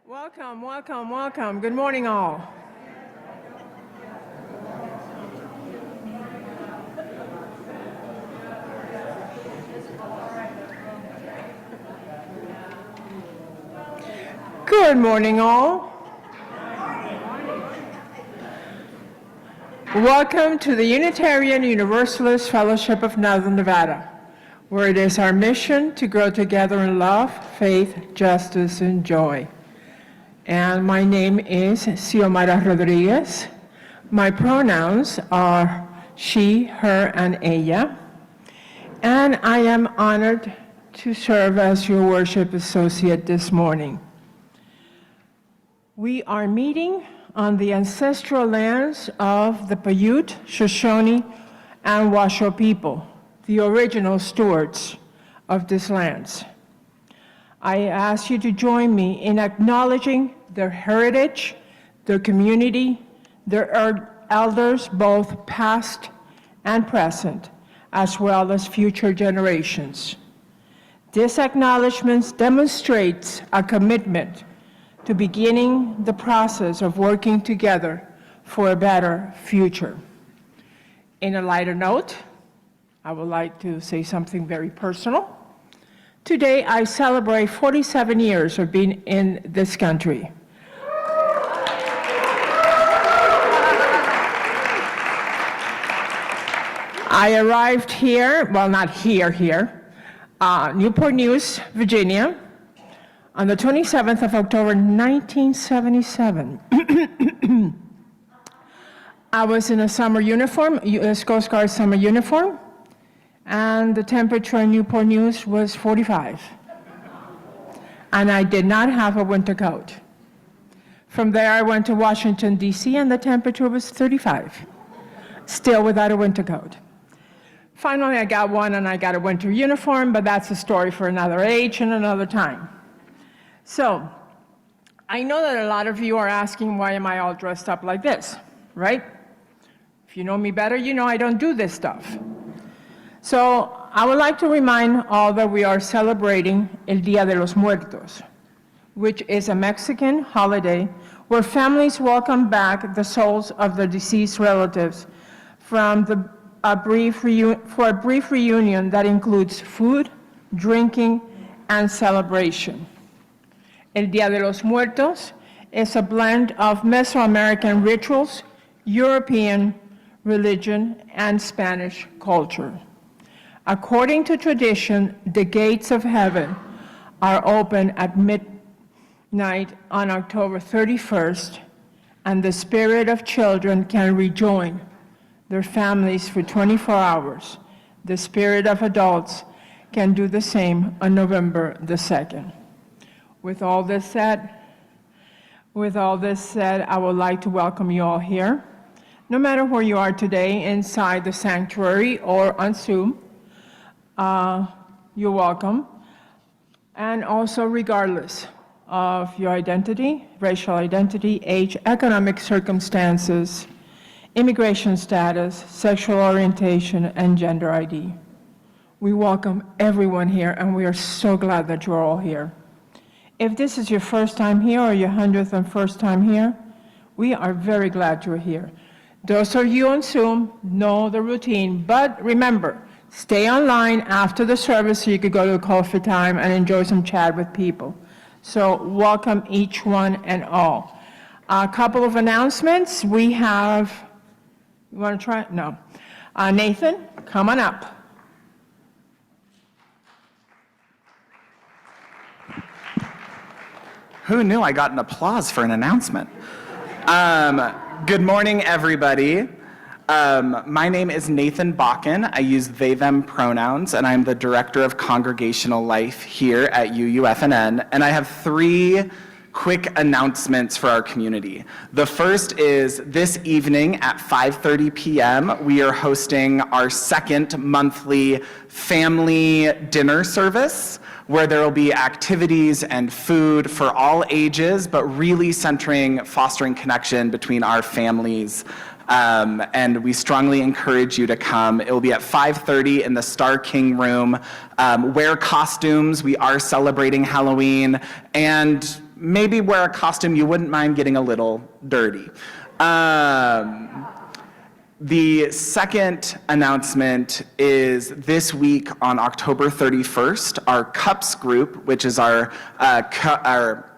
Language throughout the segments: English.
Welcome, welcome, welcome. Good morning, all. Good morning, all. Welcome to the Unitarian Universalist Fellowship of Northern Nevada, where it is our mission to grow together in love, faith, justice, and joy. And my name is Xiomara Rodriguez. My pronouns are she, her, and ella. And I am honored to serve as your worship associate this morning. We are meeting on the ancestral lands of the Paiute, Shoshone, and Washoe people, the original stewards of these lands. I ask you to join me in acknowledging their heritage, their community, their elders, both past and present, as well as future generations. This acknowledgement demonstrates a commitment to beginning the process of working together for a better future. In a lighter note, I would like to say something very personal. Today, I celebrate 47 years of being in this country. I arrived here, well, not here, Newport News, Virginia, on the 27th of October, 1977. I was in a summer uniform, U.S. Coast Guard summer uniform, and the temperature in Newport News was 45. And I did not have a winter coat. From there, I went to Washington, D.C., and the temperature was 35, still without a winter coat. Finally, I got one, and I got a winter uniform, but that's a story for another age and another time. So, I know that a lot of you are asking, why am I all dressed up like this, right? If you know me better, you know I don't do this stuff. So, I would like to remind all that we are celebrating El Día de los Muertos, which is a Mexican holiday where families welcome back the souls of their deceased relatives for a brief reunion that includes food, drinking, and celebration. El Día de los Muertos is a blend of Mesoamerican rituals, European religion, and Spanish culture. According to tradition, the gates of heaven are open at midnight on October 31st, and the spirit of children can rejoin their families for 24 hours. The spirit of adults can do the same on November the 2nd. With all this said, I would like to welcome you all here. No matter where you are today, inside the sanctuary or on Zoom, you're welcome. And also regardless of your identity, racial identity, age, economic circumstances, immigration status, sexual orientation, and gender ID. We welcome everyone here, and we are so glad that you're all here. If this is your first time here or your 101st time here, we are very glad you're here. Those of you on Zoom know the routine, but remember, stay online after the service so you could go to a coffee time and enjoy some chat with people. So welcome each one and all. A couple of announcements. We have, you want to try? No. Nathan, come on up. Who knew I got an applause for an announcement? Good morning, everybody. My name is Nathan Bakken. I use they, them pronouns, and I'm the Director of Congregational Life here at UUFNN, and I have 3 quick announcements for our community. The first is this evening at 5:30 p.m., we are hosting our 2nd monthly family dinner service, where there will be activities and food for all ages, but really fostering connection between our families. And we strongly encourage you to come. It will be at 5:30 in the Star King room. Wear costumes. We are celebrating Halloween. And maybe wear a costume you wouldn't mind getting a little dirty. The second announcement is this week on October 31st, our CUPS group, which is our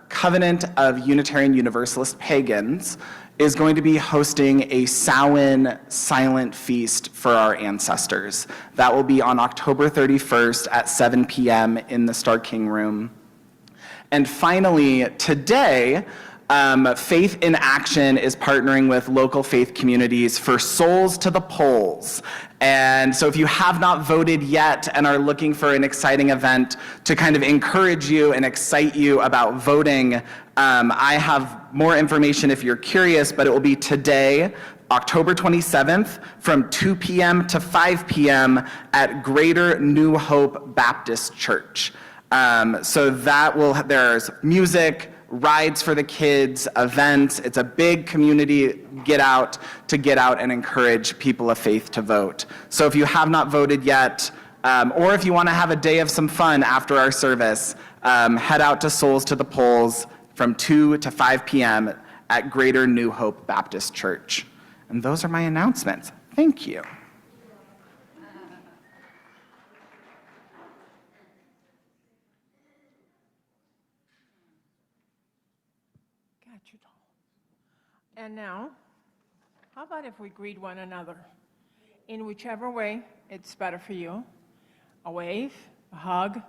Covenant of Unitarian Universalist Pagans, is going to be hosting a Samhain silent feast for our ancestors. That will be on October 31st at 7 p.m. in the Star King Room. And finally, today, Faith in Action is partnering with local faith communities for Souls to the Polls. And so if you have not voted yet and are looking for an exciting event to kind of encourage you and excite you about voting, I have more information if you're curious, but it will be today, October 27th, from 2 p.m. to 5 p.m. at Greater New Hope Baptist Church. So there's music, rides for the kids, events. It's a big community get out and encourage people of faith to vote. So if you have not voted yet, or if you want to have a day of some fun after our service, head out to Souls to the Polls from 2 to 5 p.m. at Greater New Hope Baptist Church. And those are my announcements. Thank you. And now, how about if we greet one another in whichever way it's better for you? A wave, a hug,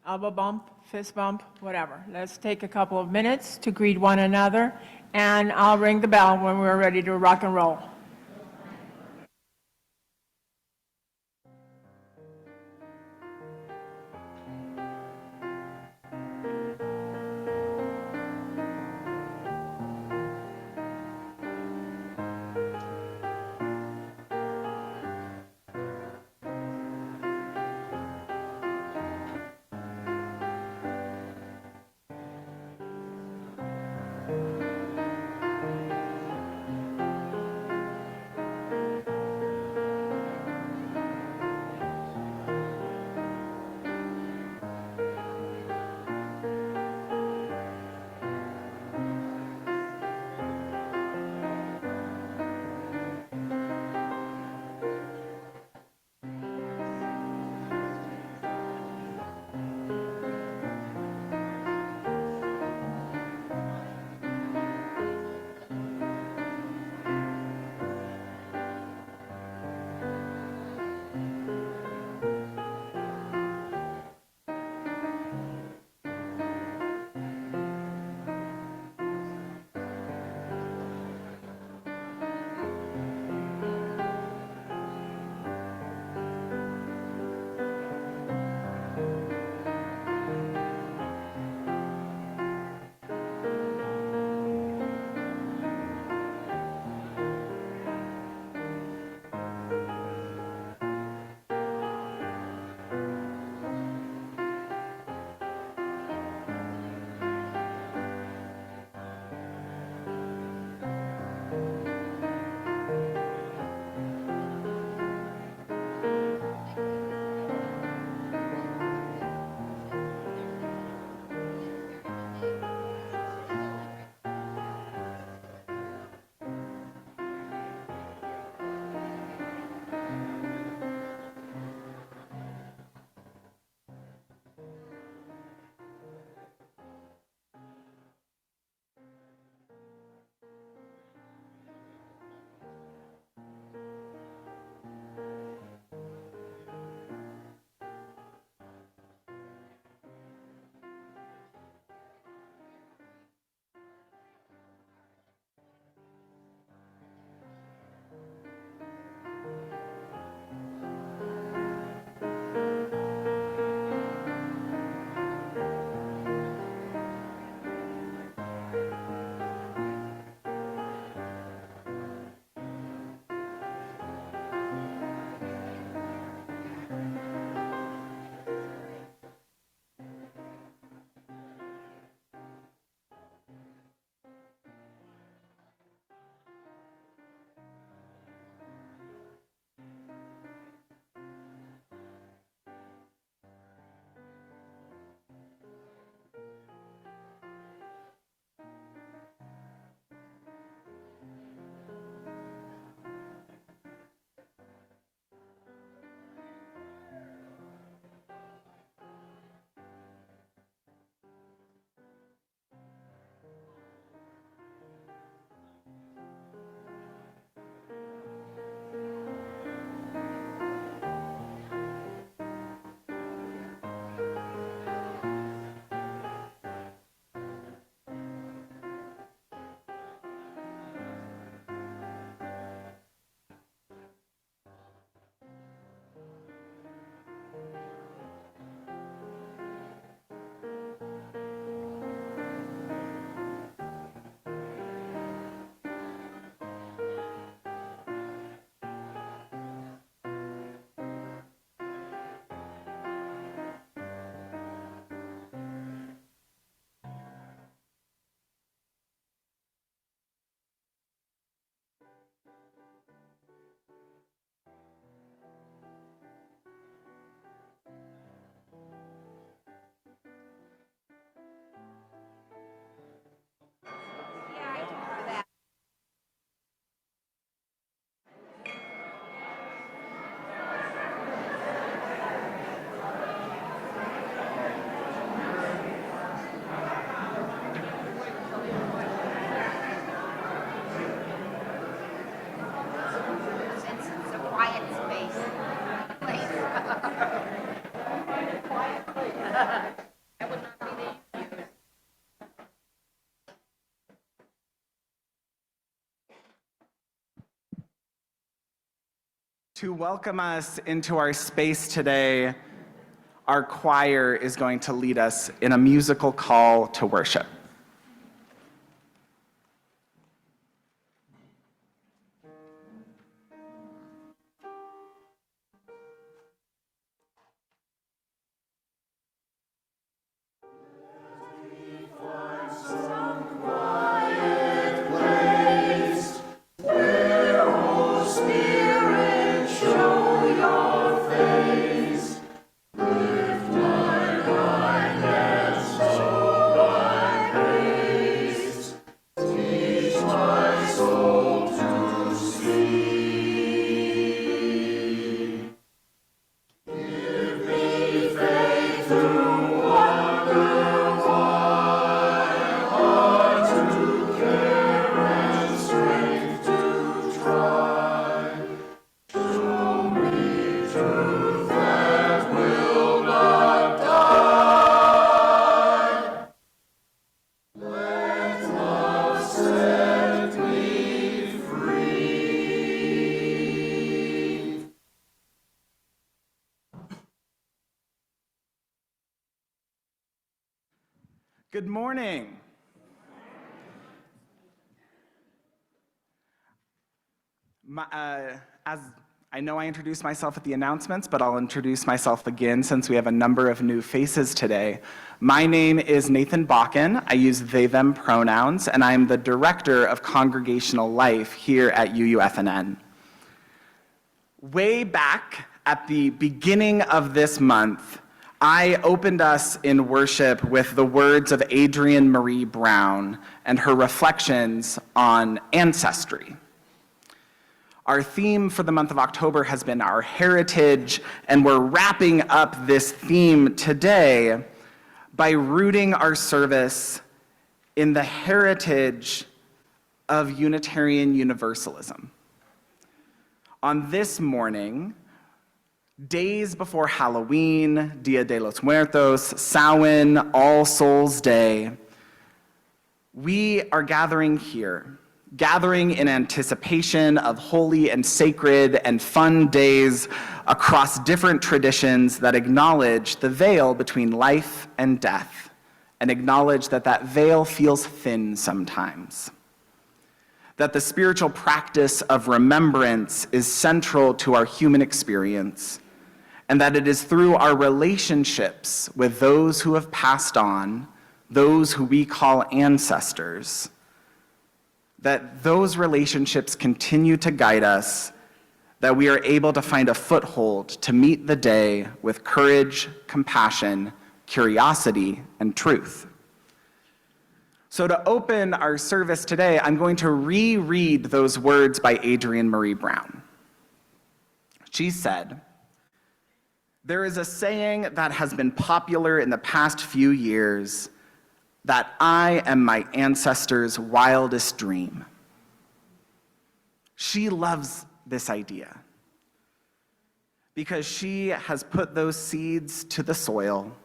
elbow bump, fist bump, whatever. Let's take a couple of minutes to greet one another, and I'll ring the bell when we're ready to rock and roll. To welcome us into our space today, our choir is going to lead us in a musical call to worship. Good morning. As I know I introduced myself at the announcements, but I'll introduce myself again since we have a number of new faces today. My name is Nathan Bakken. I use they, them pronouns, and I'm the Director of Congregational Life here at UUFNN. Way back at the beginning of this month, I opened us in worship with the words of Adrienne Marie Brown and her reflections on ancestry. Our theme for the month of October has been our heritage, and we're wrapping up this theme today by rooting our service in the heritage of Unitarian Universalism. On this morning, days before Halloween, Dia de los Muertos, Samhain, All Souls Day, we are gathering here, gathering in anticipation of holy and sacred and fun days across different traditions that acknowledge the veil between life and death, and acknowledge that that veil feels thin sometimes. That the spiritual practice of remembrance is central to our human experience, and that it is through our relationships with those who have passed on, those who we call ancestors, that those relationships continue to guide us, that we are able to find a foothold to meet the day with courage, compassion, curiosity, and truth. So to open our service today, I'm going to reread those words by Adrienne Marie Brown. She said, "There is a saying that has been popular in the past few years, that I am my ancestors' wildest dream." She loves this idea because she has put those seeds to the soil,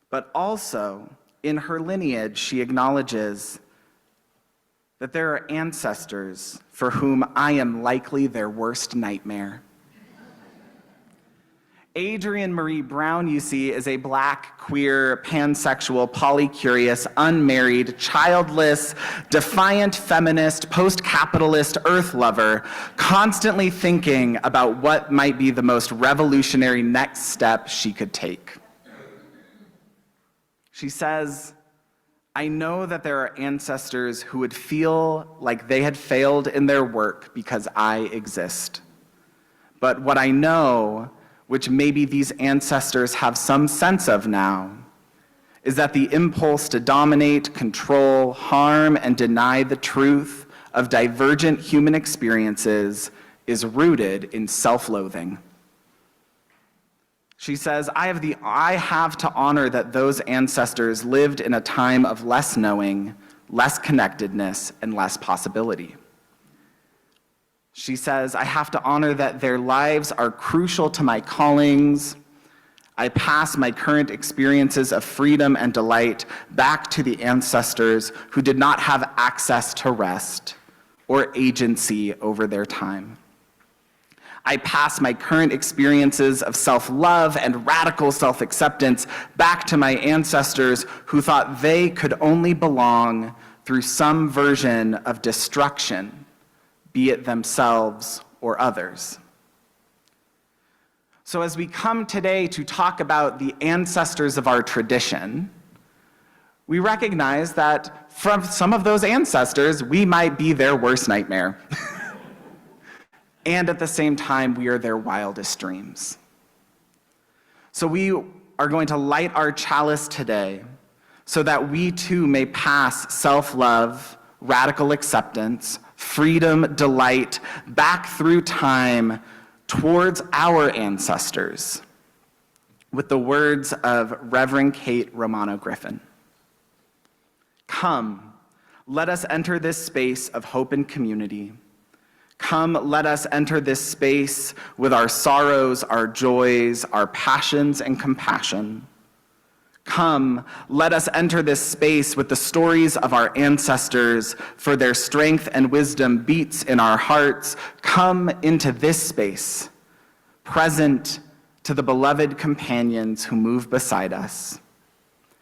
but also in her lineage, she acknowledges that there are ancestors for whom I am likely their worst nightmare. Adrienne Marie Brown, you see, is a Black, queer, pansexual, polycurious, unmarried, childless, defiant feminist, post-capitalist earth lover, constantly thinking about what might be the most revolutionary next step she could take. She says, "I know that there are ancestors who would feel like they had failed in their work because I exist. But what I know, which maybe these ancestors have some sense of now, is that the impulse to dominate, control, harm, and deny the truth of divergent human experiences is rooted in self-loathing." She says, I have to honor that those ancestors lived in a time of less knowing, less connectedness, and less possibility. She says, I have to honor that their lives are crucial to my callings. I pass my current experiences of freedom and delight back to the ancestors who did not have access to rest or agency over their time. I pass my current experiences of self-love and radical self-acceptance back to my ancestors who thought they could only belong through some version of destruction, be it themselves or others. So as we come today to talk about the ancestors of our tradition, we recognize that from some of those ancestors, we might be their worst nightmare. And at the same time, we are their wildest dreams. So we are going to light our chalice today so that we too may pass self-love, radical acceptance, freedom, delight, back through time towards our ancestors with the words of Reverend Kate Romano Griffin. Come, let us enter this space of hope and community. Come, let us enter this space with our sorrows, our joys, our passions and compassion. Come, let us enter this space with the stories of our ancestors, for their strength and wisdom beats in our hearts. Come into this space, present to the beloved companions who move beside us.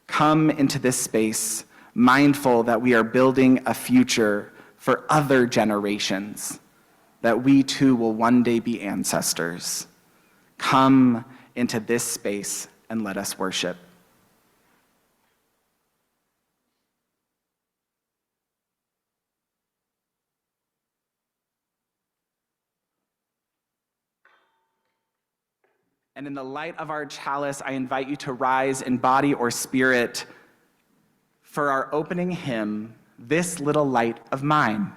Come into this space, mindful that we are building a future for other generations, that we too will one day be ancestors. Come into this space and let us worship. And in the light of our chalice, I invite you to rise in body or spirit for our opening hymn, This Little Light of Mine.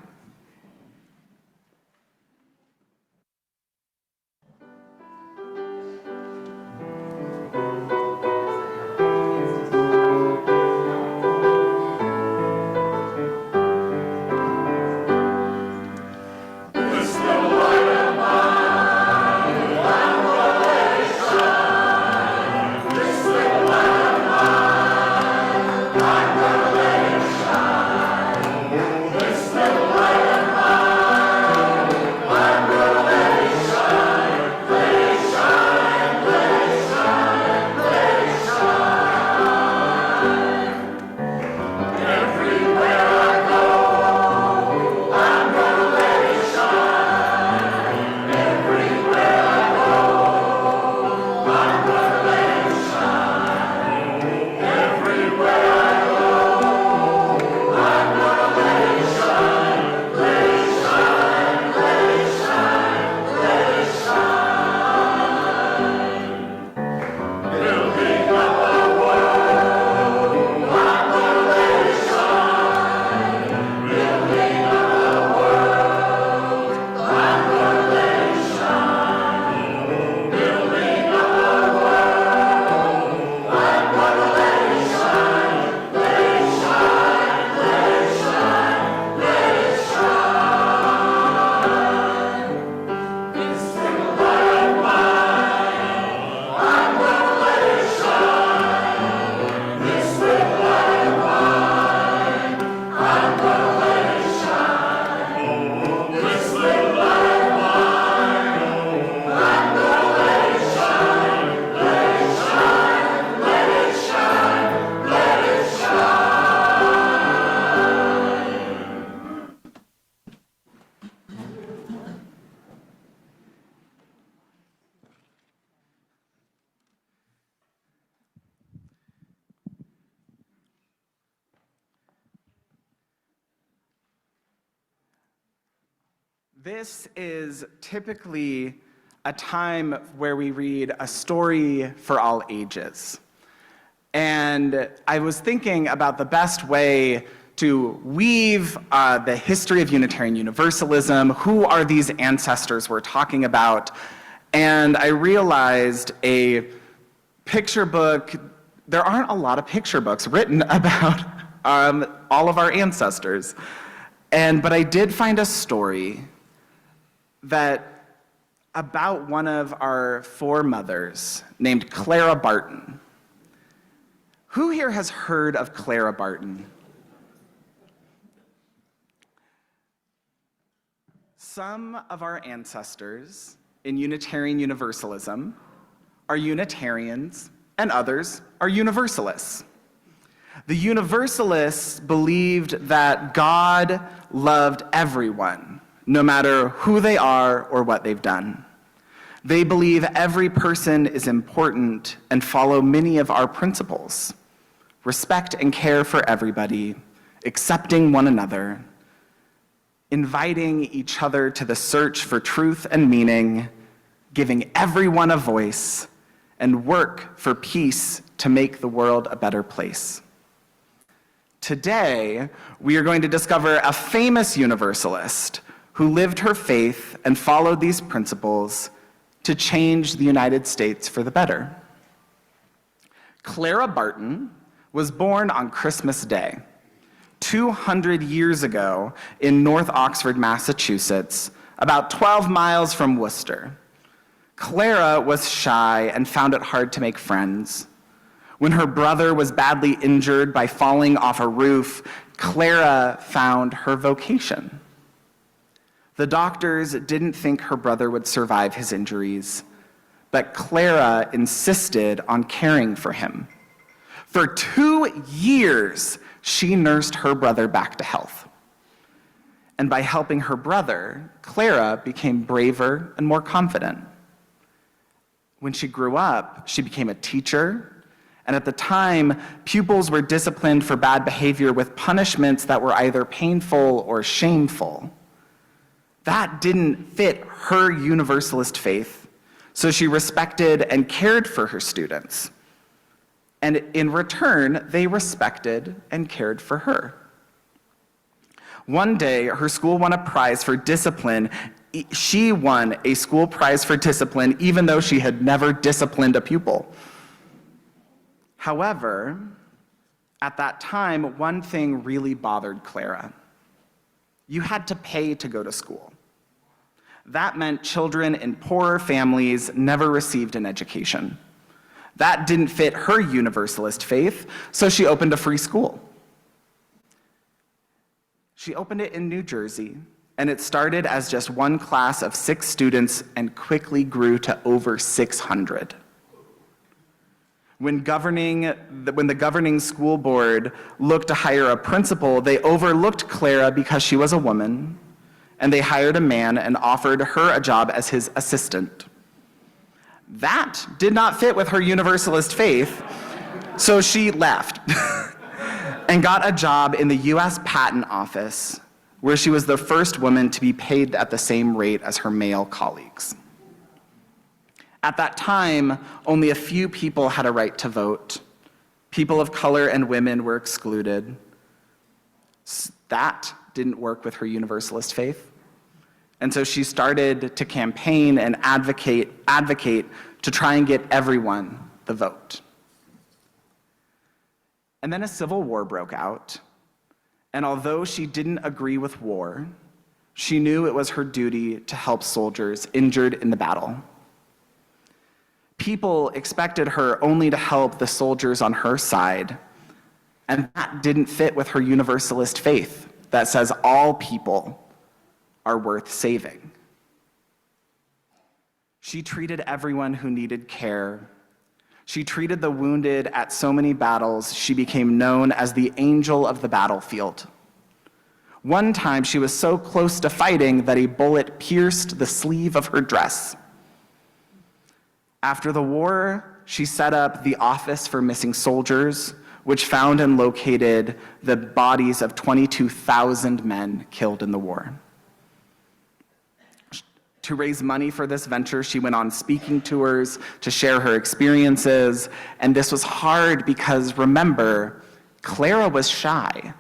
This is typically a time where we read a story for all ages. And I was thinking about the best way to weave the history of Unitarian Universalism. Who are these ancestors we're talking about? And I realized a picture book, there aren't a lot of picture books written about all of our ancestors. But I did find a story that about one of our foremothers named Clara Barton. Who here has heard of Clara Barton? Some of our ancestors in Unitarian Universalism are Unitarians and others are Universalists. The Universalists believed that God loved everyone, no matter who they are or what they've done. They believe every person is important and follow many of our principles: respect and care for everybody, accepting one another, inviting each other to the search for truth and meaning, giving everyone a voice, and work for peace to make the world a better place. Today, we are going to discover a famous Universalist who lived her faith and followed these principles to change the United States for the better. Clara Barton was born on Christmas Day, 200 years ago in North Oxford, Massachusetts, about 12 miles from Worcester. Clara was shy and found it hard to make friends. When her brother was badly injured by falling off a roof, Clara found her vocation. The doctors didn't think her brother would survive his injuries, but Clara insisted on caring for him. For 2 years, she nursed her brother back to health. And by helping her brother, Clara became braver and more confident. When she grew up, she became a teacher, and at the time, pupils were disciplined for bad behavior with punishments that were either painful or shameful. That didn't fit her Universalist faith, so she respected and cared for her students. And in return, they respected and cared for her. One day, her school won a prize for discipline. She won a school prize for discipline, even though she had never disciplined a pupil. However, at that time, one thing really bothered Clara. You had to pay to go to school. That meant children in poorer families never received an education. That didn't fit her Universalist faith, so she opened a free school. She opened it in New Jersey, and it started as just one class of 6 students and quickly grew to over 600. When the governing school board looked to hire a principal, they overlooked Clara because she was a woman, and they hired a man and offered her a job as his assistant. That did not fit with her Universalist faith, so she left and got a job in the US Patent Office, where she was the first woman to be paid at the same rate as her male colleagues. At that time, only a few people had a right to vote. People of color and women were excluded. That didn't work with her Universalist faith. And so she started to campaign and advocate to try and get everyone the vote. And then a civil war broke out. And although she didn't agree with war, she knew it was her duty to help soldiers injured in the battle. People expected her only to help the soldiers on her side, and that didn't fit with her Universalist faith that says all people are worth saving. She treated everyone who needed care. She treated the wounded at so many battles, she became known as the angel of the battlefield. One time, she was so close to fighting that a bullet pierced the sleeve of her dress. After the war, she set up the Office for Missing Soldiers, which found and located the bodies of 22,000 men killed in the war. To raise money for this venture, she went on speaking tours to share her experiences, and this was hard because, remember, Clara was shy.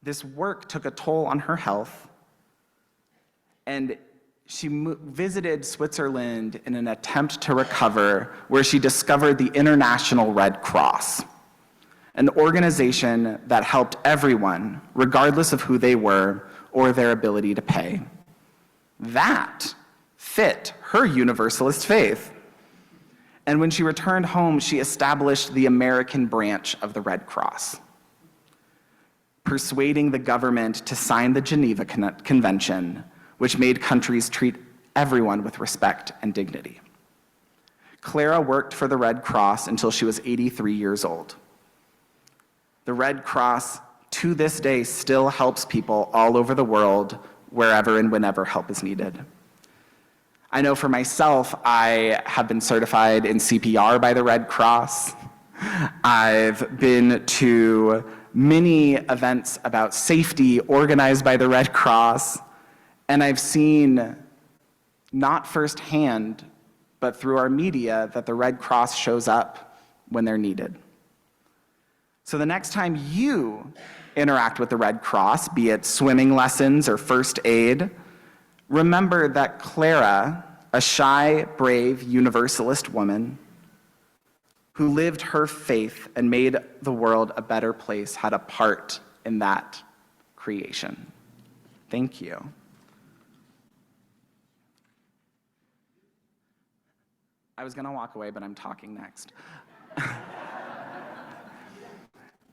This work took a toll on her health, and she visited Switzerland in an attempt to recover, where she discovered the International Red Cross, an organization that helped everyone, regardless of who they were or their ability to pay. That fit her Universalist faith. And when she returned home, she established the American branch of the Red Cross, persuading the government to sign the Geneva Convention, which made countries treat everyone with respect and dignity. Clara worked for the Red Cross until she was 83 years old. The Red Cross, to this day, still helps people all over the world, wherever and whenever help is needed. I know for myself, I have been certified in CPR by the Red Cross. I've been to many events about safety organized by the Red Cross, and I've seen, not firsthand, but through our media, that the Red Cross shows up when they're needed. So the next time you interact with the Red Cross, be it swimming lessons or first aid, remember that Clara, a shy, brave, universalist woman who lived her faith and made the world a better place, had a part in that creation. Thank you. I was going to walk away, but I'm talking next.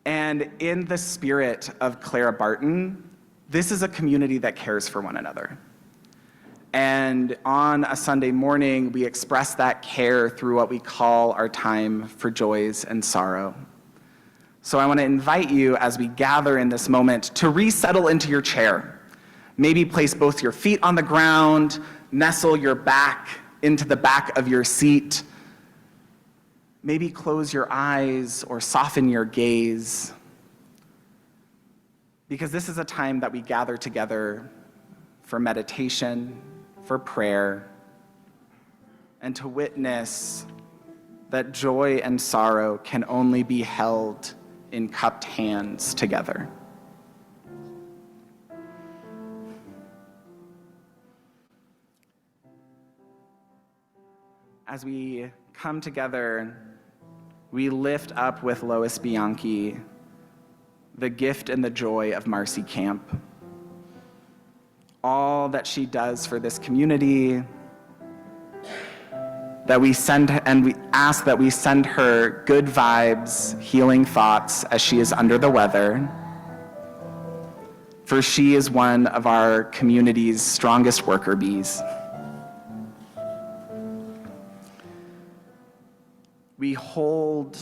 And in the spirit of Clara Barton, this is a community that cares for one another. And on a Sunday morning, we express that care through what we call our time for joys and sorrow. So I want to invite you, as we gather in this moment, to resettle into your chair. Maybe place both your feet on the ground, nestle your back into the back of your seat. Maybe close your eyes or soften your gaze. Because this is a time that we gather together for meditation, for prayer, and to witness that joy and sorrow can only be held in cupped hands together. As we come together, we lift up with Lois Bianchi the gift and the joy of Marcy Camp. All that she does for this community, that we ask that we send her good vibes, healing thoughts as she is under the weather, for she is one of our community's strongest worker bees. We hold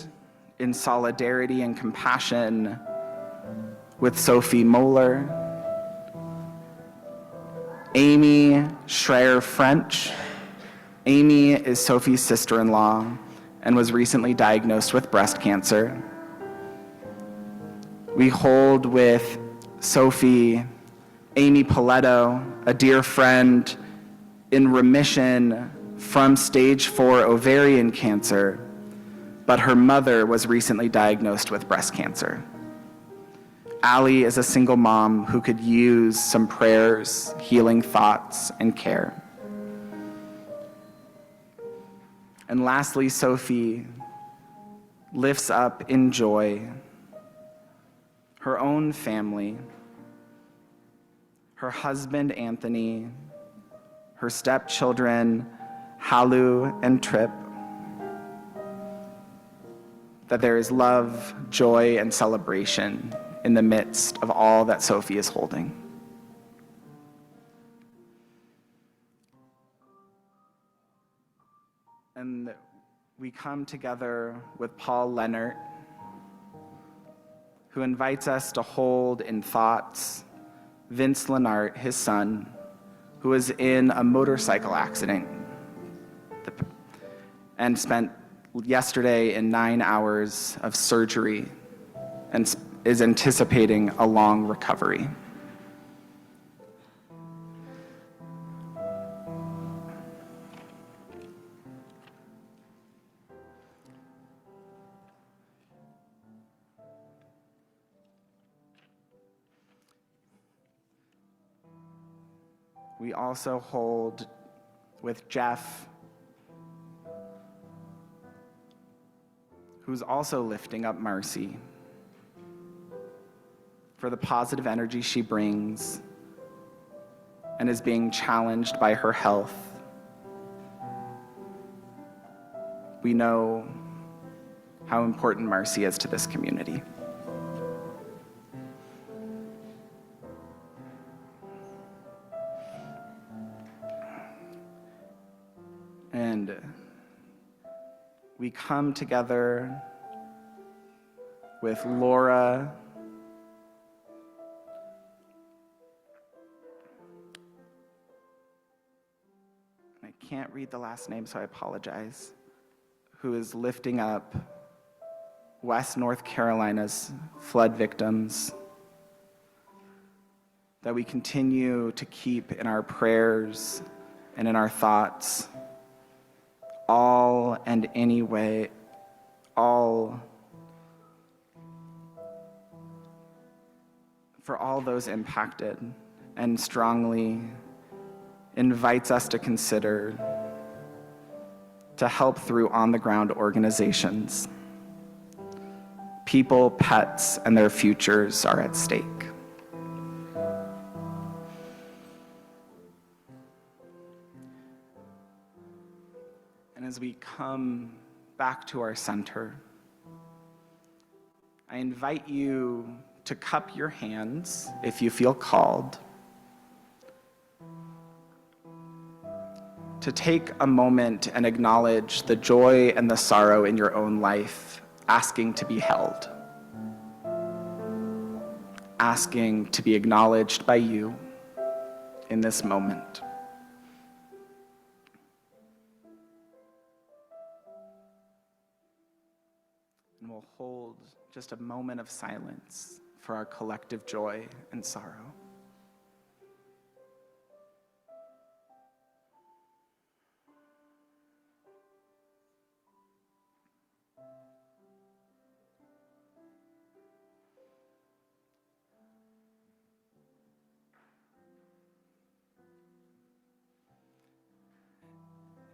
in solidarity and compassion with Sophie Moeller, Amy Schreier-French. Amy is Sophie's sister-in-law and was recently diagnosed with breast cancer. We hold with Sophie, Amy Paletto, a dear friend in remission from stage 4 ovarian cancer, but her mother was recently diagnosed with breast cancer. Allie is a single mom who could use some prayers, healing thoughts, and care. And lastly, Sophie lifts up in joy her own family, her husband, Anthony, her stepchildren, Halu and Trip, that there is love, joy, and celebration in the midst of all that Sophie is holding. And we come together with Paul Leonard, who invites us to hold in thoughts Vince Lenart, his son, who was in a motorcycle accident and spent yesterday in 9 hours of surgery and is anticipating a long recovery. We also hold with Jeff, who's also lifting up Marcy for the positive energy she brings and is being challenged by her health. We know how important Marcy is to this community. we come together with Laura, I can't read the last name, so I apologize, who is lifting up West North Carolina's flood victims, that we continue to keep in our prayers and in our thoughts, all and any way, all for all those impacted, and strongly invites us to consider to help through on-the-ground organizations. People, pets, and their futures are at stake. And as we come back to our center, I invite you to cup your hands if you feel called, to take a moment and acknowledge the joy and the sorrow in your own life, asking to be held, asking to be acknowledged by you in this moment. And we'll hold just a moment of silence for our collective joy and sorrow.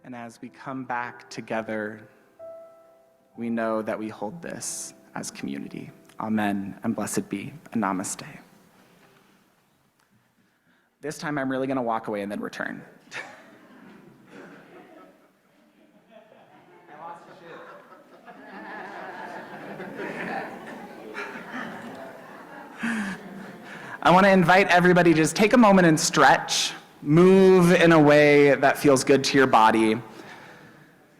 And as we come back together, we know that we hold this as community. Amen, and blessed be, and namaste. This time I'm really gonna walk away and then return. I wanna invite everybody to just take a moment and stretch. Move in a way that feels good to your body.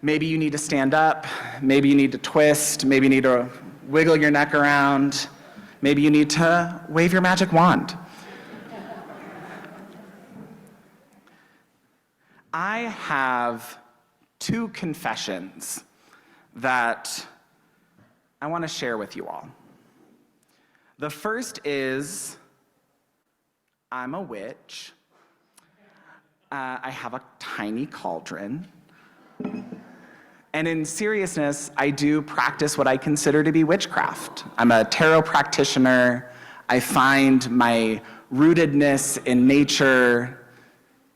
Maybe you need to stand up, maybe you need to twist, maybe you need to wiggle your neck around, maybe you need to wave your magic wand. I have two confessions that I want to share with you all. The first is, I'm a witch. I have a tiny cauldron. And in seriousness, I do practice what I consider to be witchcraft. I'm a tarot practitioner. I find my rootedness in nature,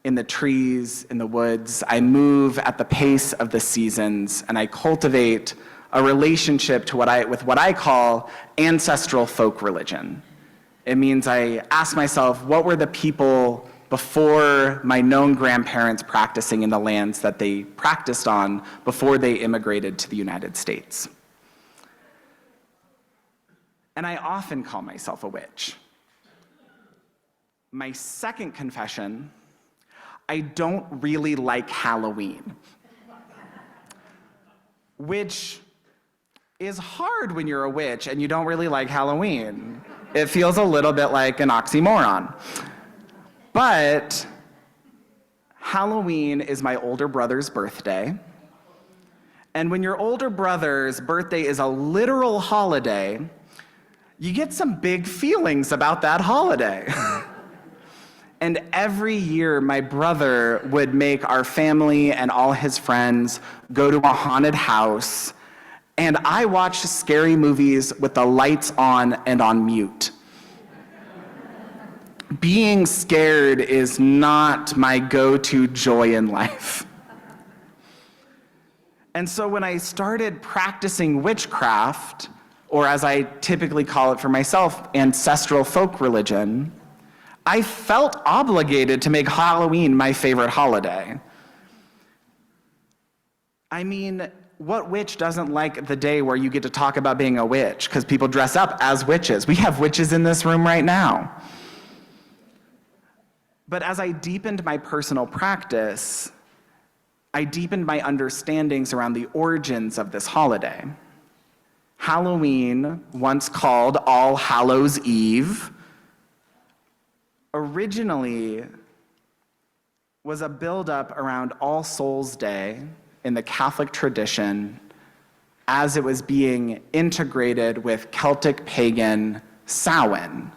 in the trees, in the woods. I move at the pace of the seasons, and I cultivate a relationship to with what I call ancestral folk religion. It means I ask myself, what were the people before my known grandparents practicing in the lands that they practiced on before they immigrated to the United States? And I often call myself a witch. My second confession, I don't really like Halloween, which is hard when you're a witch and you don't really like Halloween. It feels a little bit like an oxymoron. But Halloween is my older brother's birthday. And when your older brother's birthday is a literal holiday, you get some big feelings about that holiday. And every year, my brother would make our family and all his friends go to a haunted house, and I watched scary movies with the lights on and on mute. Being scared is not my go-to joy in life. And so when I started practicing witchcraft, or as I typically call it for myself, ancestral folk religion, I felt obligated to make Halloween my favorite holiday. I mean, what witch doesn't like the day where you get to talk about being a witch? Because people dress up as witches. We have witches in this room right now. But as I deepened my personal practice, I deepened my understandings around the origins of this holiday. Halloween, once called All Hallows Eve, originally was a buildup around All Souls Day in the Catholic tradition as it was being integrated with Celtic pagan Samhain.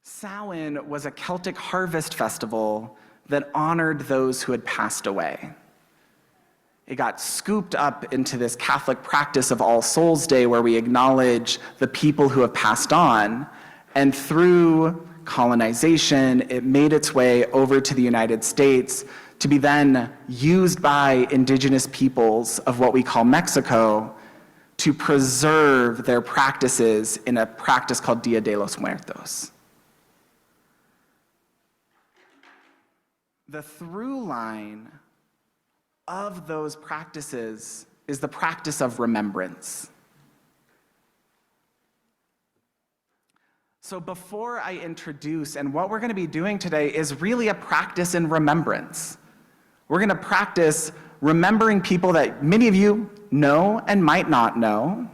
Samhain was a Celtic harvest festival that honored those who had passed away. It got scooped up into this Catholic practice of All Souls Day where we acknowledge the people who have passed on, and through colonization, it made its way over to the United States to be then used by indigenous peoples of what we call Mexico to preserve their practices in a practice called Dia de los Muertos. The through line of those practices is the practice of remembrance. So before I introduce, and what we're going to be doing today is really a practice in remembrance. We're going to practice remembering people that many of you know and might not know.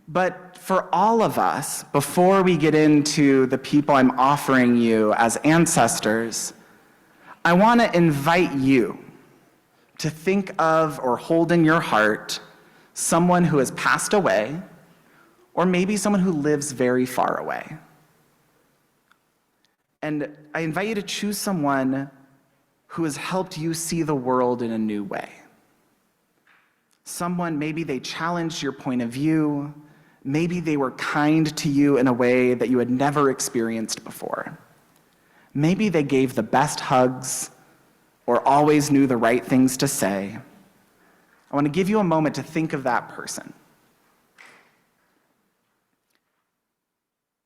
But for all of us, before we get into the people I'm offering you as ancestors, I want to invite you to think of or hold in your heart someone who has passed away, or maybe someone who lives very far away. And I invite you to choose someone who has helped you see the world in a new way. Someone, maybe they challenged your point of view, maybe they were kind to you in a way that you had never experienced before. Maybe they gave the best hugs or always knew the right things to say. I want to give you a moment to think of that person.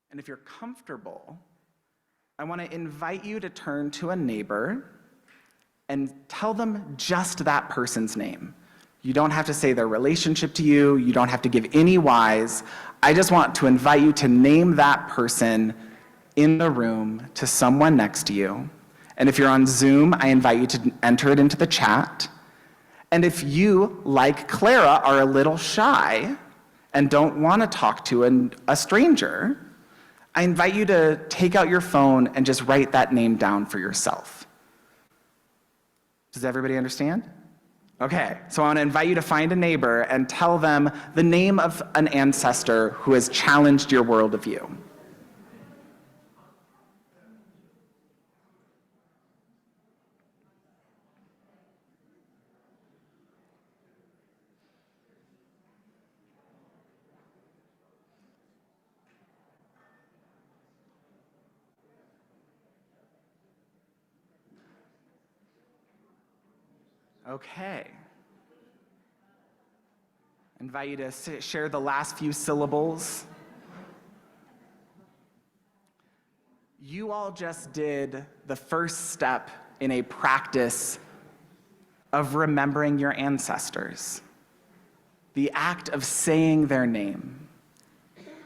And if you're comfortable, I want to invite you to turn to a neighbor and tell them just that person's name. You don't have to say their relationship to you. You don't have to give any whys. I just want to invite you to name that person in the room to someone next to you. And if you're on Zoom, I invite you to enter it into the chat. And if you, like Clara, are a little shy and don't want to talk to a stranger, I invite you to take out your phone and just write that name down for yourself. Does everybody understand? Okay, so I want to invite you to find a neighbor and tell them the name of an ancestor who has challenged your worldview. Okay. Invite you to share the last few syllables. You all just did the first step in a practice of remembering your ancestors. The act of saying their name.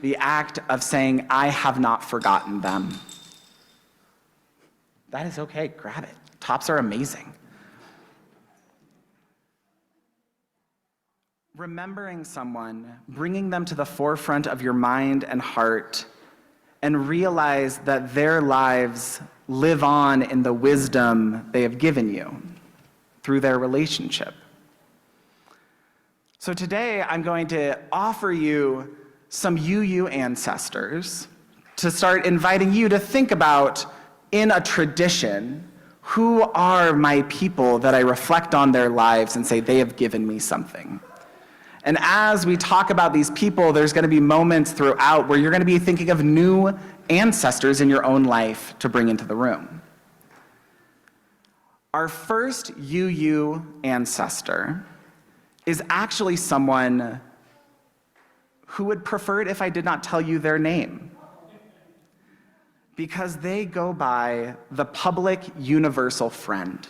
The act of saying, I have not forgotten them. That is okay, grab it. Tops are amazing. Remembering someone, bringing them to the forefront of your mind and heart, and realize that their lives live on in the wisdom they have given you through their relationship. So today, I'm going to offer you some UU ancestors to start inviting you to think about, in a tradition, who are my people that I reflect on their lives and say they have given me something. And as we talk about these people, there's going to be moments throughout where you're going to be thinking of new ancestors in your own life to bring into the room. Our first UU ancestor is actually someone who would prefer it if I did not tell you their name, because they go by the public universal friend.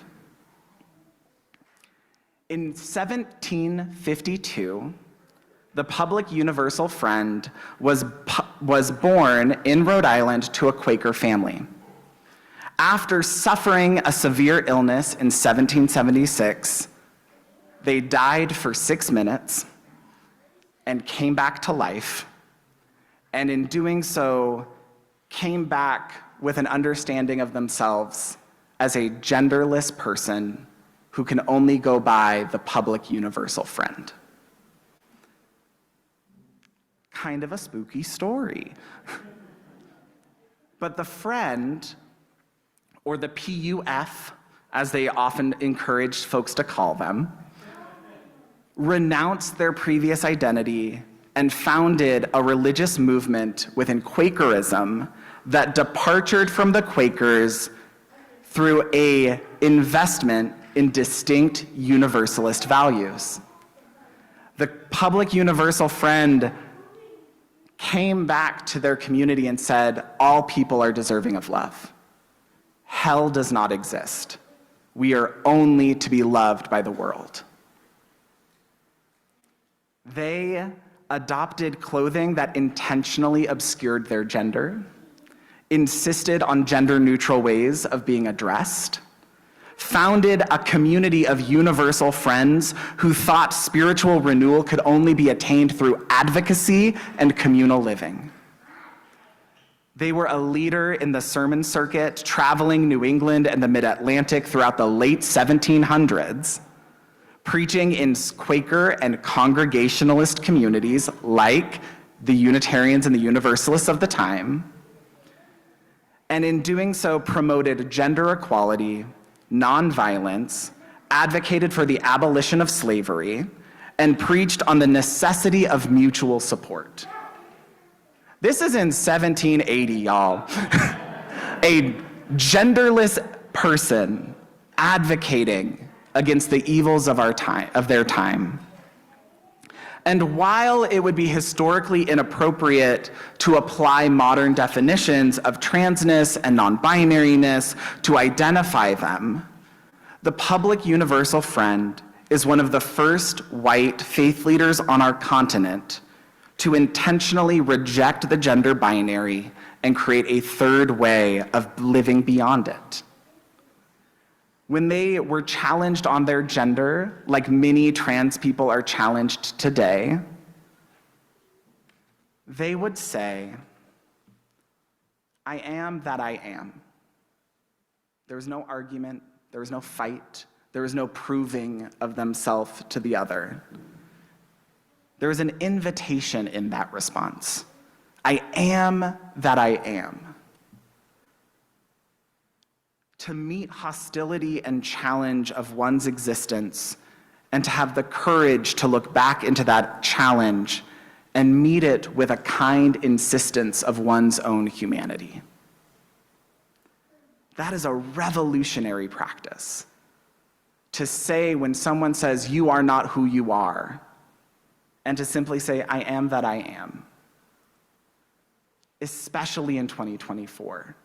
In 1752, the public universal friend was born in Rhode Island to a Quaker family. After suffering a severe illness in 1776, they died for 6 minutes and came back to life, and in doing so, came back with an understanding of themselves as a genderless person who can only go by the public universal friend. Kind of a spooky story. But the friend, or the PUF, as they often encourage folks to call them, renounced their previous identity and founded a religious movement within Quakerism that departed from the Quakers through an investment in distinct universalist values. The public universal friend came back to their community and said, all people are deserving of love. Hell does not exist. We are only to be loved by the world. They adopted clothing that intentionally obscured their gender, insisted on gender-neutral ways of being addressed, founded a community of universal friends who thought spiritual renewal could only be attained through advocacy and communal living. They were a leader in the sermon circuit, traveling New England and the Mid-Atlantic throughout the late 1700s, preaching in Quaker and Congregationalist communities like the Unitarians and the Universalists of the time, and in doing so promoted gender equality, nonviolence, advocated for the abolition of slavery, and preached on the necessity of mutual support. This is in 1780, y'all. A genderless person advocating against the evils of their time. And while it would be historically inappropriate to apply modern definitions of transness and non-binariness to identify them, the public universal friend is one of the first white faith leaders on our continent to intentionally reject the gender binary and create a third way of living beyond it. When they were challenged on their gender, like many trans people are challenged today, they would say, I am that I am. There was no argument, there was no fight, there was no proving of themselves to the other. There was an invitation in that response. I am that I am. To meet hostility and challenge of one's existence, and to have the courage to look back into that challenge and meet it with a kind insistence of one's own humanity. That is a revolutionary practice. To say when someone says, you are not who you are, and to simply say, I am that I am. Especially in 2024.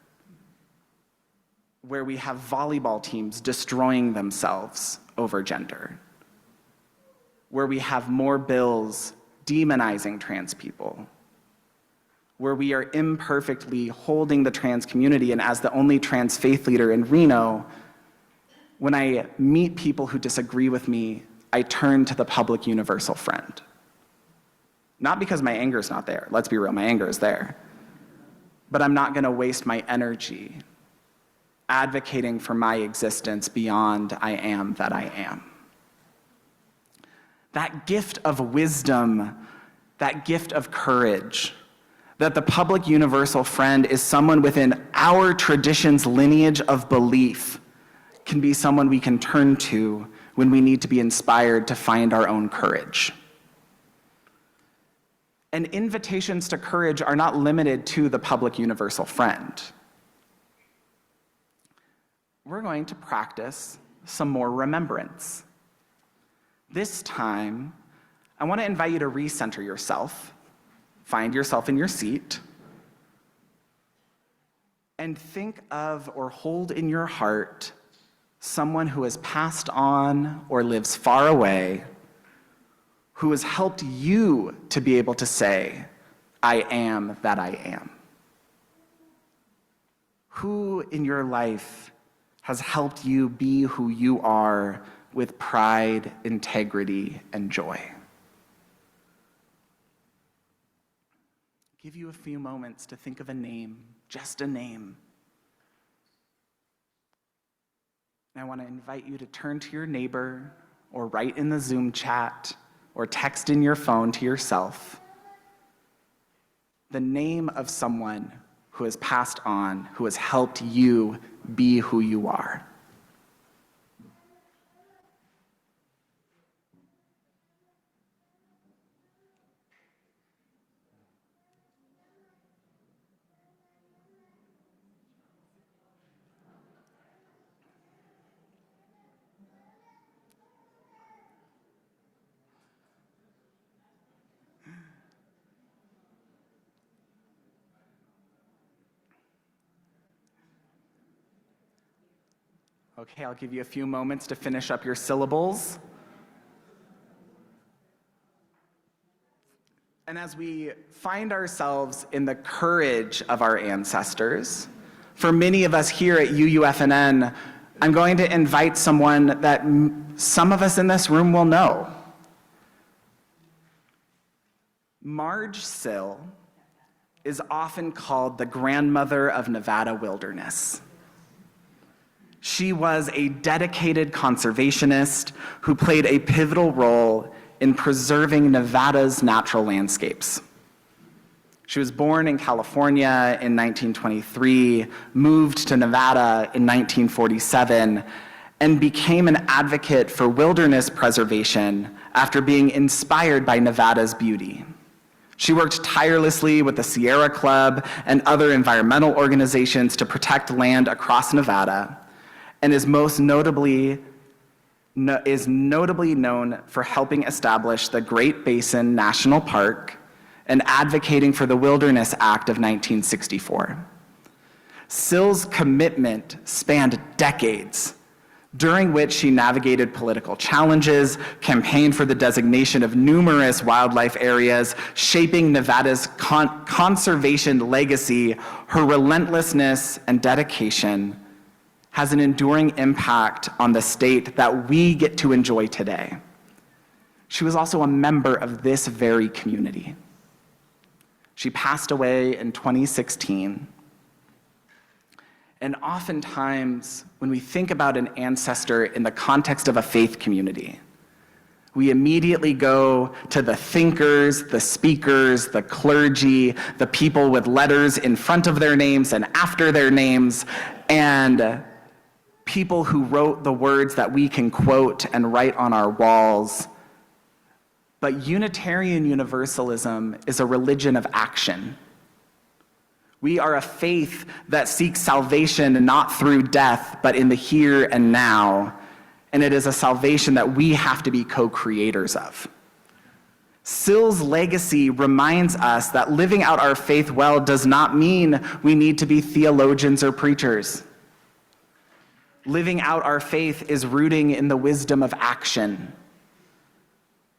Where we have volleyball teams destroying themselves over gender, where we have more bills demonizing trans people, where we are imperfectly holding the trans community, and as the only trans faith leader in Reno, when I meet people who disagree with me, I turn to the public universal friend. Not because my anger is not there, let's be real, my anger is there, but I'm not gonna waste my energy advocating for my existence beyond I am that I am. That gift of wisdom, that gift of courage, that the public universal friend is someone within our tradition's lineage of belief, can be someone we can turn to when we need to be inspired to find our own courage. And invitations to courage are not limited to the public universal friend. We're going to practice some more remembrance. This time, I want to invite you to recenter yourself, find yourself in your seat, and think of or hold in your heart someone who has passed on or lives far away, who has helped you to be able to say, I am that I am. Who in your life has helped you be who you are with pride, integrity, and joy? Give you a few moments to think of a name, just a name. And I want to invite you to turn to your neighbor or write in the Zoom chat or text in your phone to yourself the name of someone who has passed on, who has helped you be who you are. Okay, I'll give you a few moments to finish up your syllables. And as we find ourselves in the courage of our ancestors, for many of us here at UUFNN, I'm going to invite someone that some of us in this room will know. Marge Sill is often called the grandmother of Nevada wilderness. She was a dedicated conservationist who played a pivotal role in preserving Nevada's natural landscapes. She was born in California in 1923, moved to Nevada in 1947, and became an advocate for wilderness preservation after being inspired by Nevada's beauty. She worked tirelessly with the Sierra Club and other environmental organizations to protect land across Nevada, and is notably known for helping establish the Great Basin National Park and advocating for the Wilderness Act of 1964. Sill's commitment spanned decades, during which she navigated political challenges, campaigned for the designation of numerous wildlife areas, shaping Nevada's conservation legacy. Her relentlessness and dedication has an enduring impact on the state that we get to enjoy today. She was also a member of this very community. She passed away in 2016. And oftentimes, when we think about an ancestor in the context of a faith community, we immediately go to the thinkers, the speakers, the clergy, the people with letters in front of their names and after their names, and people who wrote the words that we can quote and write on our walls. But Unitarian Universalism is a religion of action. We are a faith that seeks salvation not through death, but in the here and now. And it is a salvation that we have to be co-creators of. Sill's legacy reminds us that living out our faith well does not mean we need to be theologians or preachers. Living out our faith is rooting in the wisdom of action.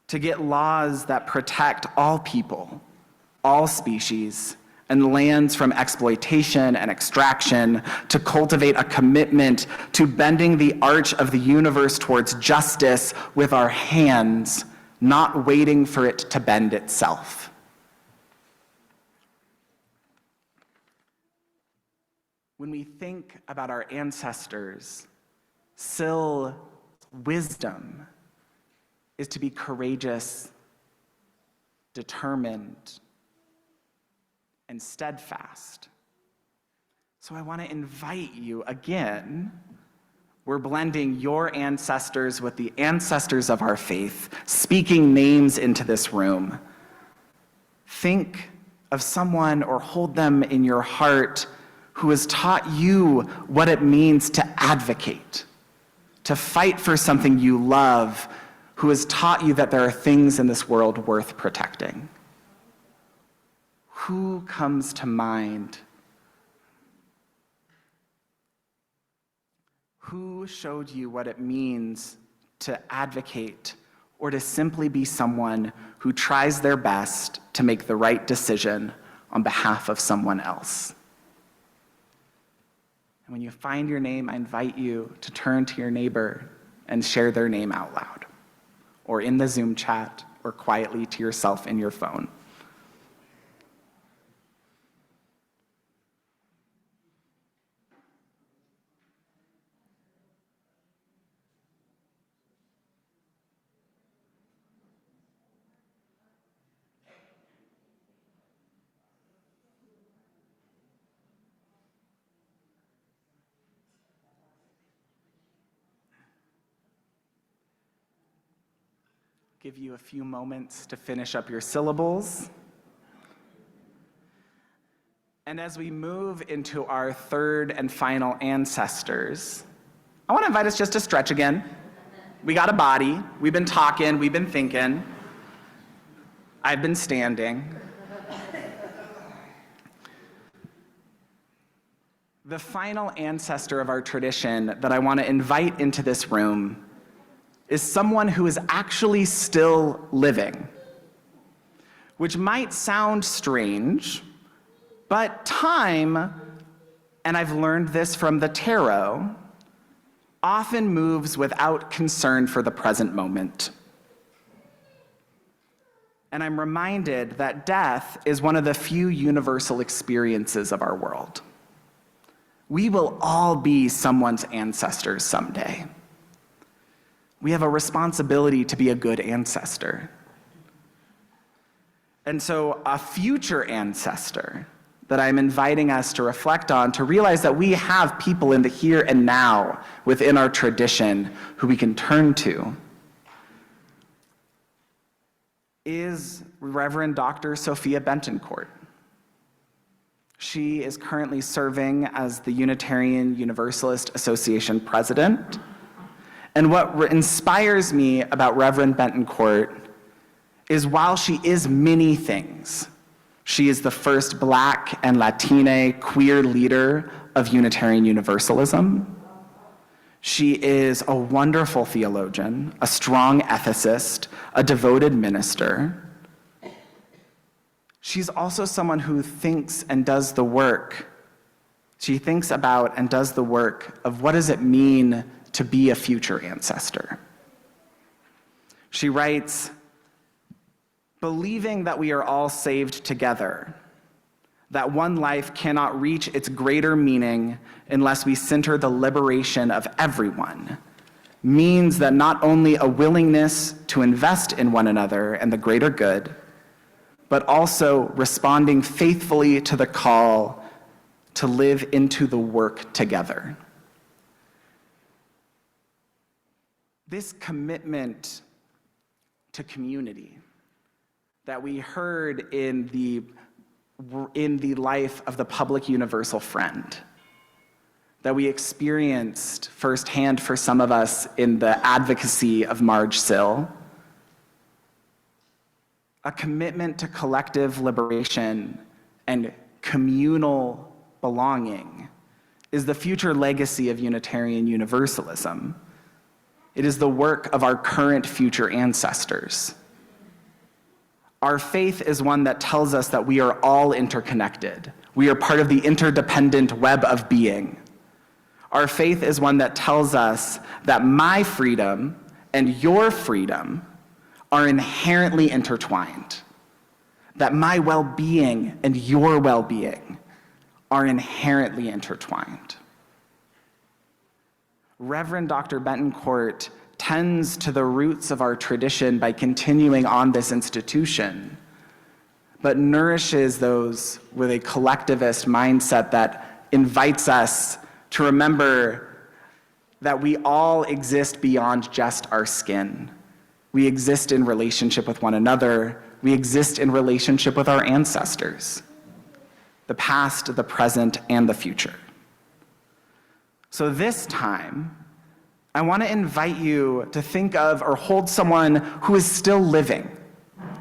To get laws that protect all people, all species, and lands from exploitation and extraction, to cultivate a commitment to bending the arch of the universe towards justice with our hands, not waiting for it to bend itself. When we think about our ancestors, Sill's wisdom is to be courageous, determined, and steadfast. So I want to invite you again. We're blending your ancestors with the ancestors of our faith, speaking names into this room. Think of someone or hold them in your heart who has taught you what it means to advocate, to fight for something you love, who has taught you that there are things in this world worth protecting. Who comes to mind? Who showed you what it means to advocate or to simply be someone who tries their best to make the right decision on behalf of someone else? And when you find your name, I invite you to turn to your neighbor and share their name out loud, or in the Zoom chat, or quietly to yourself in your phone. Give you a few moments to finish up your syllables. And as we move into our third and final ancestors, I want to invite us just to stretch again. We got a body. We've been talking. We've been thinking. I've been standing. The final ancestor of our tradition that I want to invite into this room is someone who is actually still living, which might sound strange, but time, and I've learned this from the tarot, often moves without concern for the present moment. And I'm reminded that death is one of the few universal experiences of our world. We will all be someone's ancestors someday. We have a responsibility to be a good ancestor. And so a future ancestor that I'm inviting us to reflect on, to realize that we have people in the here and now within our tradition who we can turn to, is Reverend Dr. Sophia Bentoncourt. She is currently serving as the Unitarian Universalist Association president. And what inspires me about Reverend Bentoncourt is while she is many things, she is the first Black and Latina queer leader of Unitarian Universalism. She is a wonderful theologian, a strong ethicist, a devoted minister. She's also someone who thinks and does the work. She thinks about and does the work of what does it mean to be a future ancestor. She writes, believing that we are all saved together, that one life cannot reach its greater meaning unless we center the liberation of everyone, means that not only a willingness to invest in one another and the greater good, but also responding faithfully to the call to live into the work together. This commitment to community that we heard in the life of the public universal friend, that we experienced firsthand for some of us in the advocacy of Marge Sill, a commitment to collective liberation and communal belonging is the future legacy of Unitarian Universalism. It is the work of our current future ancestors. Our faith is one that tells us that we are all interconnected. We are part of the interdependent web of being. Our faith is one that tells us that my freedom and your freedom are inherently intertwined, that my well-being and your well-being are inherently intertwined. Reverend Dr. Bentoncourt tends to the roots of our tradition by continuing on this institution, but nourishes those with a collectivist mindset that invites us to remember that we all exist beyond just our skin. We exist in relationship with one another. We exist in relationship with our ancestors, the past, the present, and the future. So this time, I want to invite you to think of or hold someone who is still living,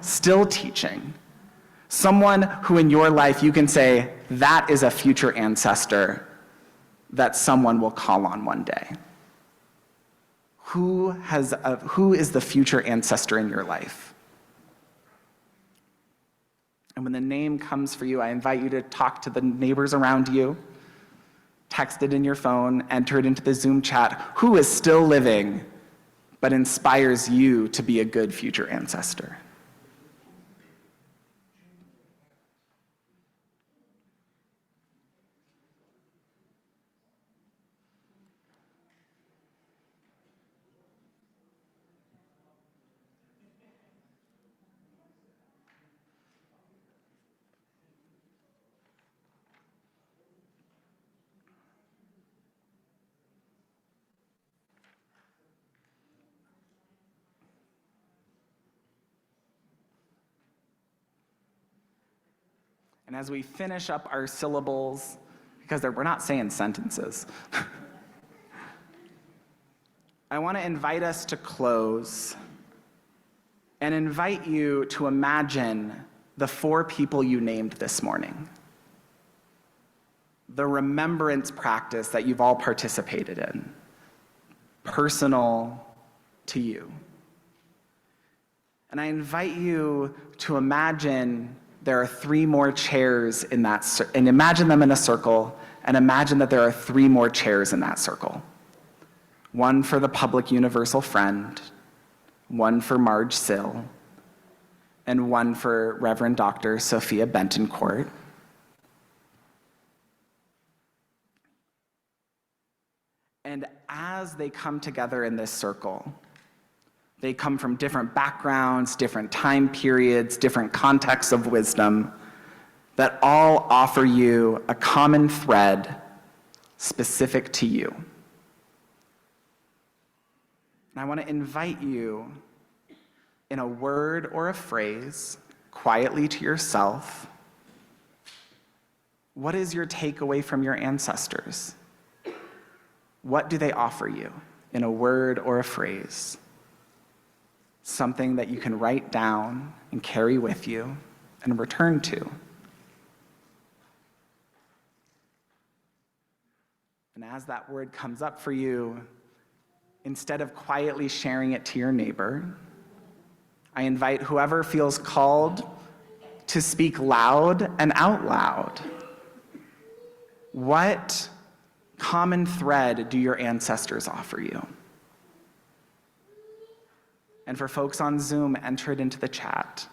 still teaching, someone who in your life you can say, that is a future ancestor that someone will call on one day. Who is the future ancestor in your life? And when the name comes for you, I invite you to talk to the neighbors around you, texted in your phone, entered into the Zoom chat, who is still living but inspires you to be a good future ancestor? And as we finish up our syllables, because we're not saying sentences, I want to invite us to close and invite you to imagine the 4 people you named this morning, the remembrance practice that you've all participated in, personal to you. And I invite you to imagine there are 3 more chairs in that, and imagine them in a circle, and imagine that there are 3 more chairs in that circle. 1 for the public universal friend, 1 for Marge Sill, and 1 for Reverend Dr. Sophia Bentoncourt. And as they come together in this circle, they come from different backgrounds, different time periods, different contexts of wisdom that all offer you a common thread specific to you. And I want to invite you in a word or a phrase, quietly to yourself, what is your takeaway from your ancestors? What do they offer you in a word or a phrase? Something that you can write down and carry with you and return to. And as that word comes up for you, instead of quietly sharing it to your neighbor, I invite whoever feels called to speak loud and out loud. What common thread do your ancestors offer you? And for folks on Zoom, enter it into the chat.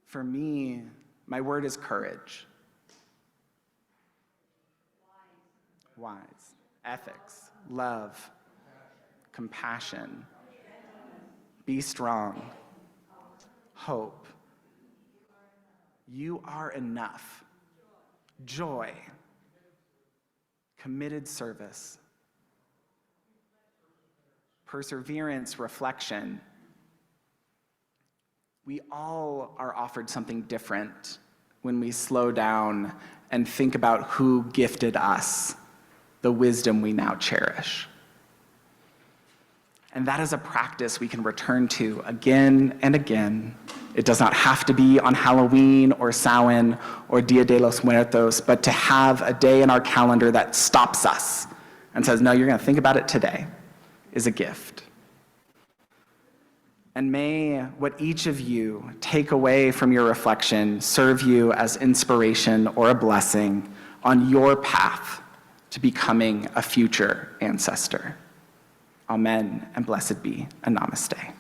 For me, my word is courage. Wise. Ethics. Love. Compassion. Be strong. Hope. You are enough. Joy. Committed service. Perseverance, reflection. We all are offered something different when we slow down and think about who gifted us the wisdom we now cherish. And that is a practice we can return to again and again. It does not have to be on Halloween or Samhain or Dia de los Muertos, but to have a day in our calendar that stops us and says, no, you're going to think about it today, is a gift. And may what each of you take away from your reflection serve you as inspiration or a blessing on your path to becoming a future ancestor. Amen, and blessed be, and namaste.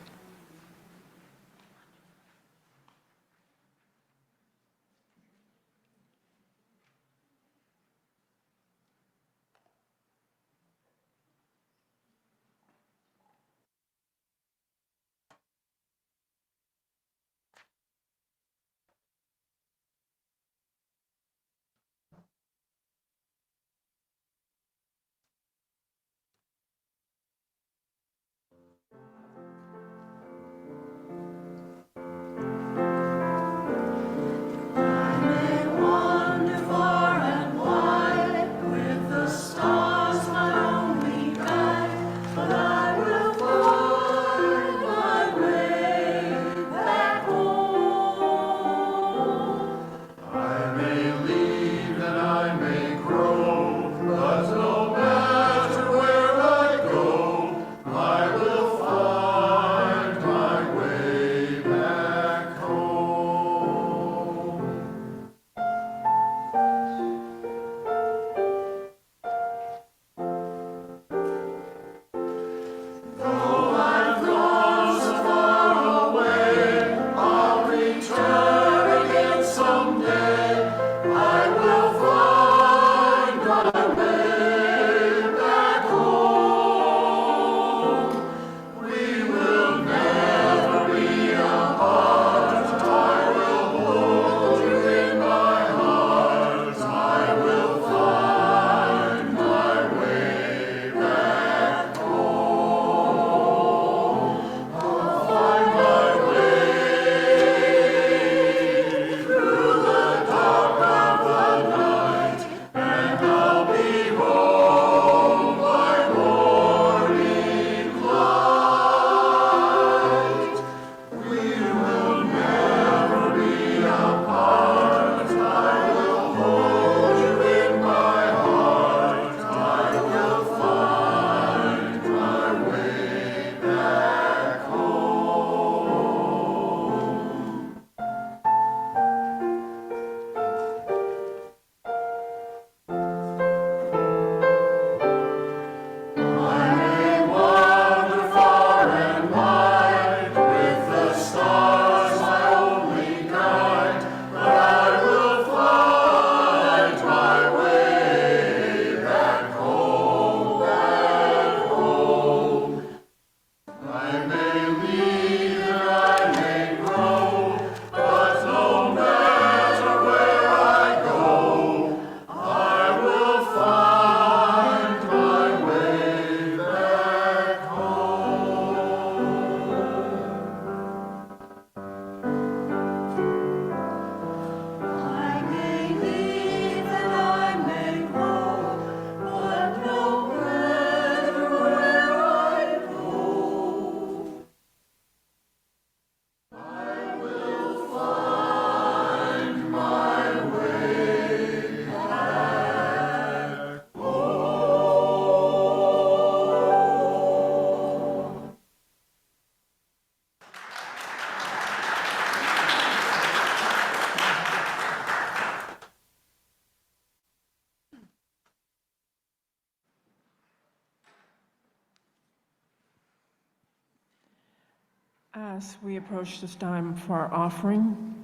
As we approach this time for our offering,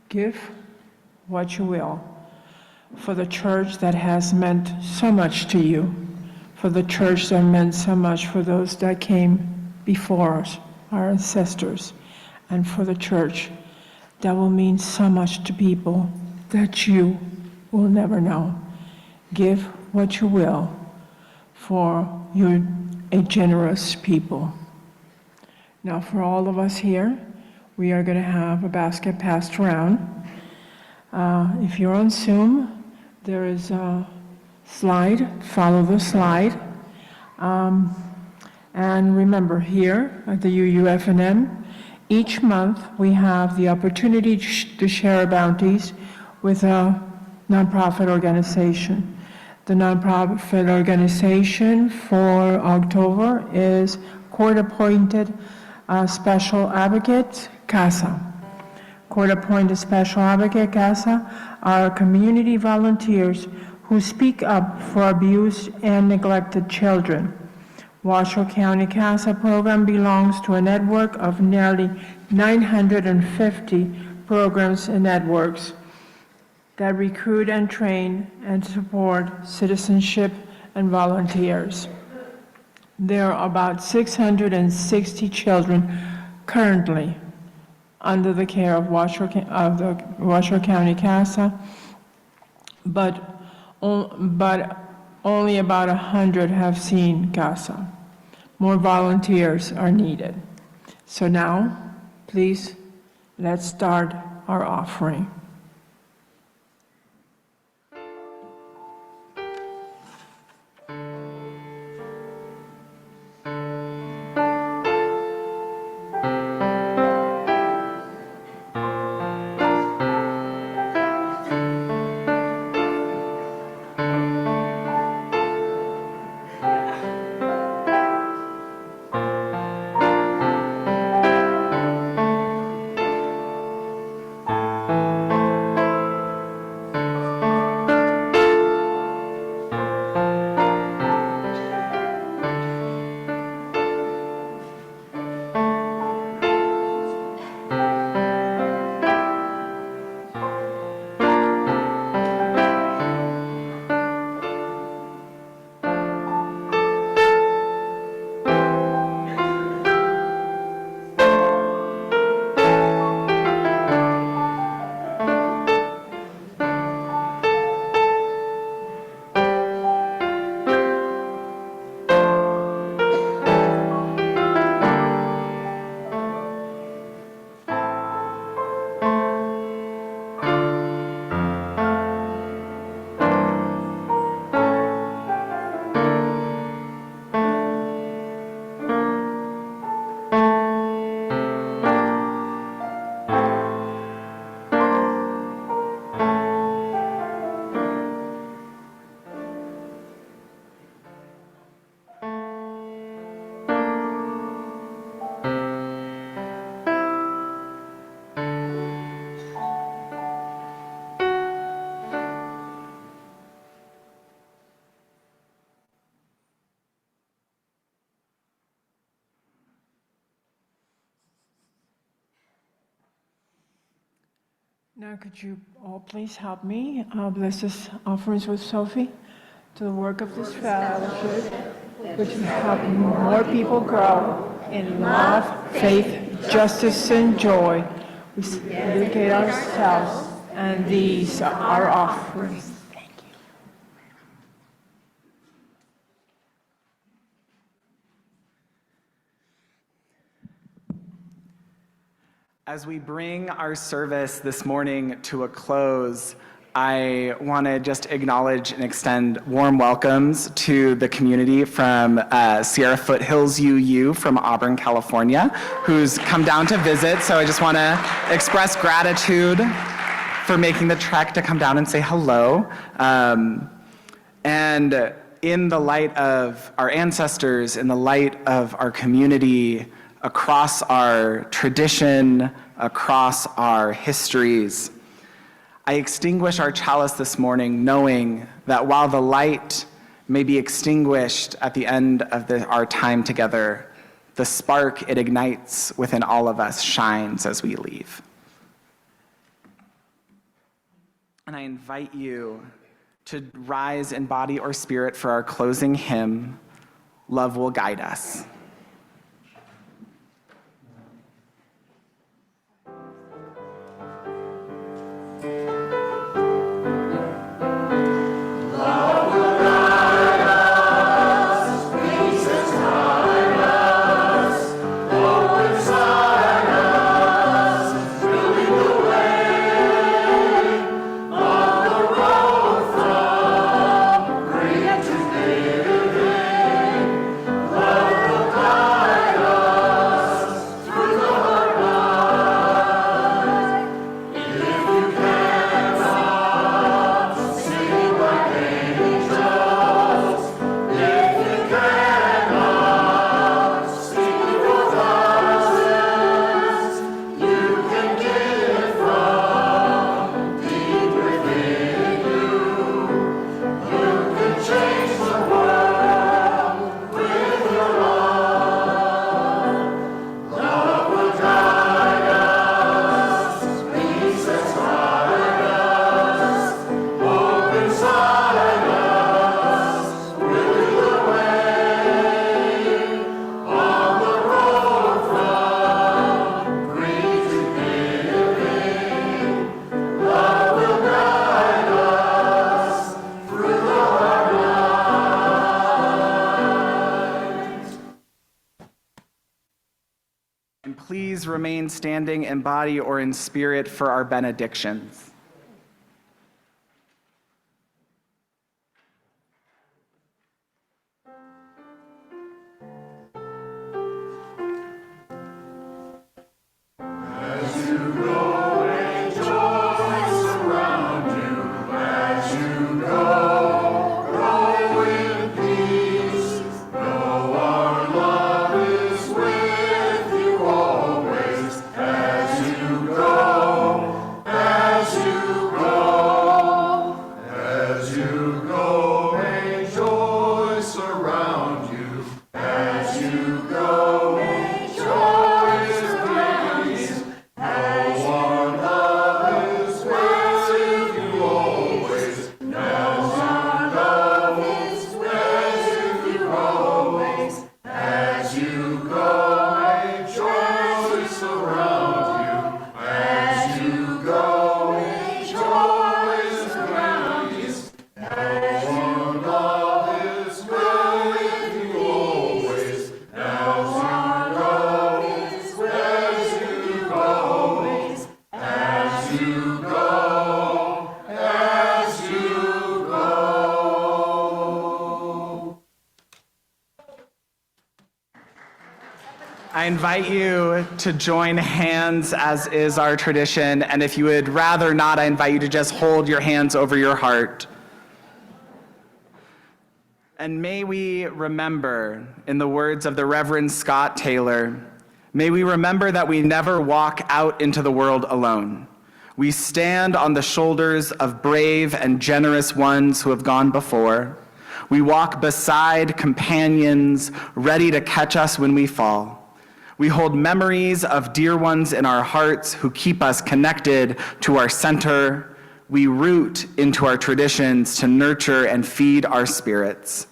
give what you will for the church that has meant so much to you, for the church that meant so much for those that came before us, our ancestors, and for the church that will mean so much to people that you will never know. Give what you will, for you're a generous people. Now, for all of us here, we are going to have a basket passed around. If you're on Zoom, there is a slide. Follow the slide. And remember, here at the UUFNM, each month we have the opportunity to share our bounties with a nonprofit organization. The nonprofit organization for October is Court-Appointed Special Advocate, CASA. Court-Appointed Special Advocate, CASA, are community volunteers who speak up for abused and neglected children. Washoe County CASA program belongs to a network of nearly 950 programs and networks that recruit and train and support citizenship and volunteers. There are about 660 children currently under the care of the Washoe County CASA, but only about 100 have seen CASA. More volunteers are needed. So now, please, let's start our offering. Now, could you all please help me bless this offerings with Sophie to the work of this fellowship, which will help more people grow in love, faith, justice, and joy. We dedicate ourselves, and these are our offerings. Thank you. As we bring our service this morning to a close, I want to just acknowledge and extend warm welcomes to the community from Sierra Foothills UU from Auburn, California, who's come down to visit. So I just want to express gratitude for making the trek to come down and say hello. And in the light of our ancestors, in the light of our community, across our tradition, across our histories, I extinguish our chalice this morning knowing that while the light may be extinguished at the end of our time together, The spark it ignites within all of us shines as we leave. And I invite you to rise in body or spirit for our closing hymn, Love Will Guide Us. And please remain standing in body or in spirit for our benedictions. I invite you to join hands as is our tradition, and if you would rather not, I invite you to just hold your hands over your heart. And may we remember, in the words of the Reverend Scott Taylor, may we remember that we never walk out into the world alone. We stand on the shoulders of brave and generous ones who have gone before. We walk beside companions ready to catch us when we fall. We hold memories of dear ones in our hearts who keep us connected to our center. We root into our traditions to nurture and feed our spirits.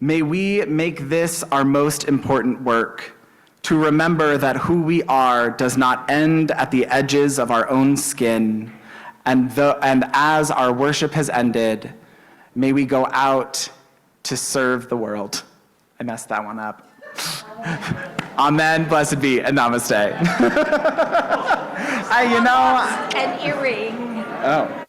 May we make this our most important work, to remember that who we are does not end at the edges of our own skin. And as our worship has ended, may we go out to serve the world. I messed that one up. Amen, blessed be, and namaste. An earring. Oh.